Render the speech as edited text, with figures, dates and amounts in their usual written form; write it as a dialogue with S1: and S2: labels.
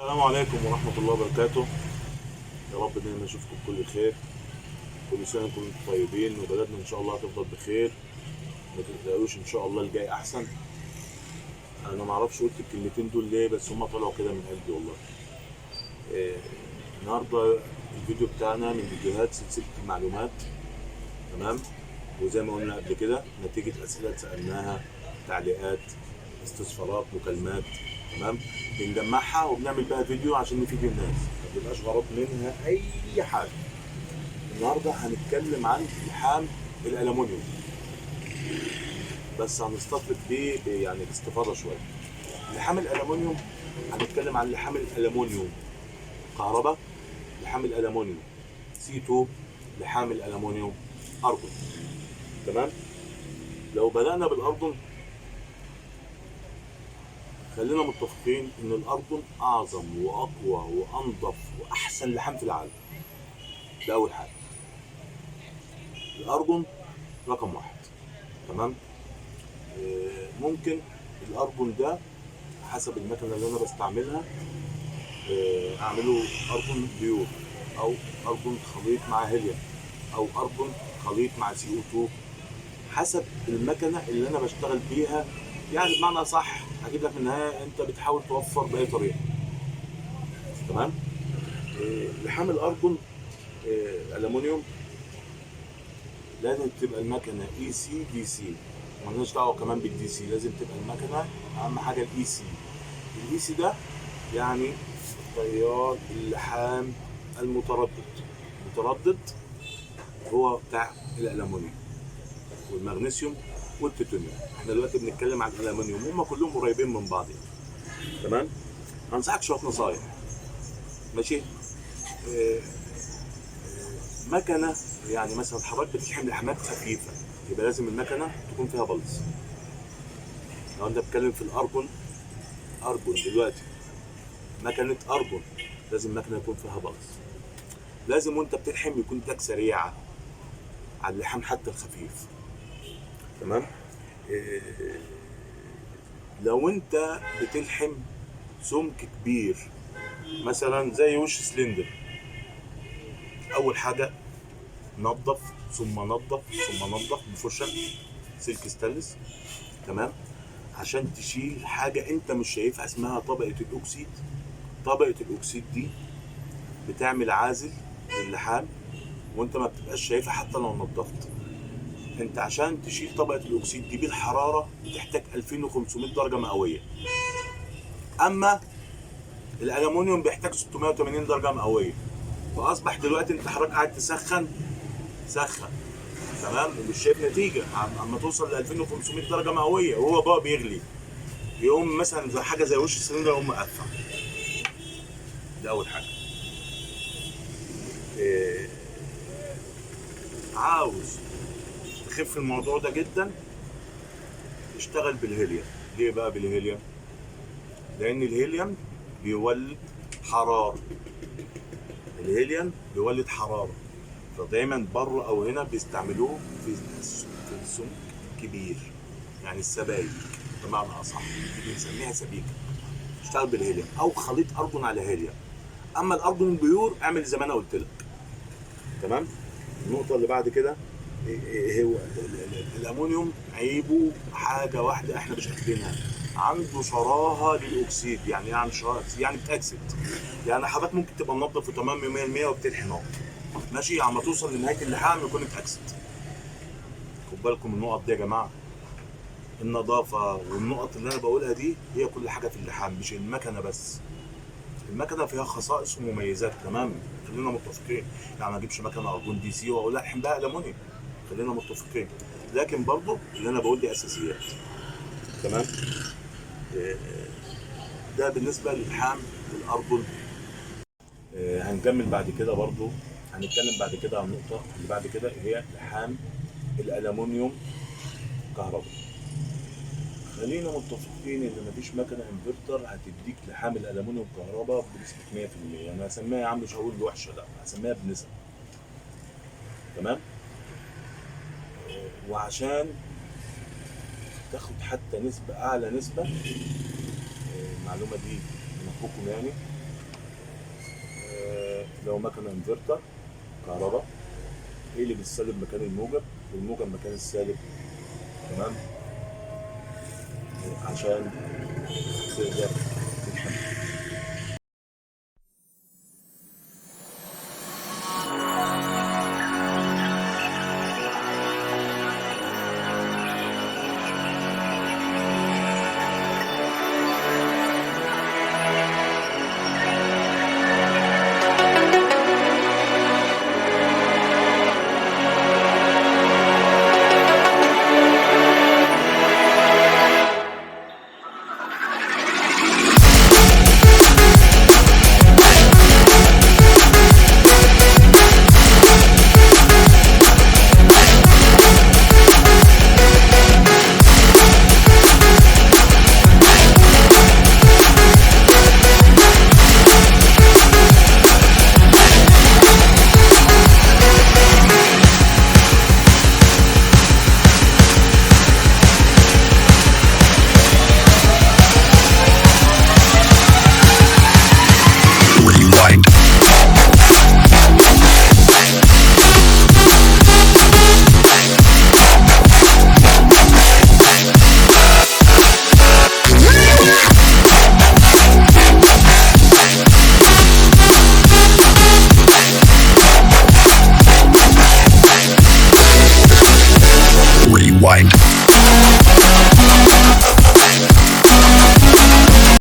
S1: السلام عليكم ورحمة الله وبركاته. يا رب دايما نشوفكم بكل خير. كل سنة وانتم طيبين وبلدنا إن شاء الله هتفضل بخير. ما تقلقوش إن شاء الله الجاي أحسن. أنا معرفش قلت الكلمتين دول ليه، بس هما طلعوا كده من قلبي والله. إيه، النهاردة الفيديو بتاعنا من فيديوهات سلسلة المعلومات. تمام. وزي ما قلنا قبل كده نتيجة أسئلة سألناها، تعليقات، استفسارات، مكالمات. تمام. بنجمعها وبنعمل بقى فيديو عشان نفيد الناس، ما بيبقاش غرض منها أي حاجة. النهارده هنتكلم عن لحام الألمونيوم، بس هنستطرد بيه يعني باستفاضة شوية. لحام الألمونيوم هنتكلم عن لحام الألمونيوم كهرباء، لحام الألمونيوم سي 2، لحام الألمونيوم أرجون. تمام. لو بدأنا بالأردن، خلينا متفقين ان الاردن اعظم واقوى وانظف واحسن لحام في العالم. ده اول حاجه. الاردن رقم واحد. تمام. ممكن الاردن ده حسب المكنه اللي انا بستعملها، اعمله اردن بيور، او اردن خليط مع هيليوم، او اردن خليط مع سي او 2، حسب المكنه اللي انا بشتغل بيها. يعني بمعنى صح هجيب لك من النهايه انت بتحاول توفر باي طريقه. تمام. لحام الاردن الالومنيوم لازم تبقى المكنه اي سي دي سي، مالناش دعوه كمان بالدي سي. لازم تبقى المكنه اهم حاجه الاي سي. الاي سي ده يعني تيار اللحام المتردد. المتردد هو بتاع الالومنيوم والمغنيسيوم والتيتانيوم. احنا دلوقتي بنتكلم عن الالومنيوم، هم كلهم قريبين من بعض يعني. تمام. هنصحك شويه نصايح. ماشي. آه، مكنه يعني مثلا حضرتك بتشحن لحمات خفيفه، يبقى لازم المكنه تكون فيها بلز. لو انت بتتكلم في الارجون، ارجون دلوقتي مكنه ارجون، لازم المكنه يكون فيها بلز. لازم وانت بتلحم يكون ايدك سريعه على اللحام حتى الخفيف. تمام. إيه، لو انت بتلحم سمك كبير مثلا زي وش سلندر، اول حاجه نظف ثم نظف ثم نظف بفرشه سلك ستانلس. تمام. عشان تشيل حاجه انت مش شايفها اسمها طبقه الاكسيد. طبقه الاكسيد دي بتعمل عازل للحام وانت ما بتبقاش شايفها حتى لو نظفت. انت عشان تشيل طبقه الاكسيد دي بالحراره بتحتاج 2500 درجه مئويه، اما الالومنيوم بيحتاج 680 درجه مئويه. فاصبح دلوقتي انت حضرتك قاعد تسخن سخن، تمام، ومش شايف نتيجه. اما توصل ل 2500 درجه مئويه وهو بقى بيغلي، يقوم مثلا زي حاجه زي وش السلندر يقوم مقفل. ده اول حاجه. إيه، عاوز تخف الموضوع ده جدا، اشتغل بالهيليوم. ليه بقى بالهيليوم؟ لان الهيليوم بيولد حراره. الهيليوم بيولد حراره، فدايما بره او هنا بيستعملوه في السمك كبير، يعني السبايك بمعنى اصح، دي بنسميها سبيكه. اشتغل بالهيليوم او خليط ارجون على هيليوم. اما الارجون البيور اعمل زي ما انا قلت لك. تمام. النقطه اللي بعد كده، هو الامونيوم عيبه حاجه واحده احنا مش عارفينها، عنده شراهه للاكسيد. يعني ايه عنده شراهه؟ يعني بتاكسد. يعني حضرتك ممكن تبقى منظف وتمام 100% وبتلحم اهو ماشي، عم توصل لنهايه اللحام يكون اتاكسد. خد بالكم من النقط دي يا جماعه. النظافه والنقط اللي انا بقولها دي هي كل حاجه في اللحام، مش المكنه بس. المكنه فيها خصائص ومميزات. تمام. خلينا متفقين. يعني ما اجيبش مكنه ارجون دي سي واقول الحم بها المونيوم. خلينا متفقين. لكن برضو اللي انا بقول دي اساسيات. تمام. آه، ده بالنسبه للحام الارجون. هنكمل بعد كده برضو. هنتكلم بعد كده عن النقطه اللي بعد كده هي لحام الالومنيوم كهرباء. خلينا متفقين ان مفيش مكنه انفرتر هتديك لحام الالومنيوم كهرباء بنسبه 100%. انا هسميها يا عم، مش هقول وحشه، لا هسميها بنسب. تمام. وعشان تاخد حتى نسبه اعلى نسبه، المعلومه دي من اخوكم يعني، لو مكنه انفرتر كهرباء يقلب السالب مكان الموجب والموجب مكان السالب. تمام. عشان تقدر تتحمل.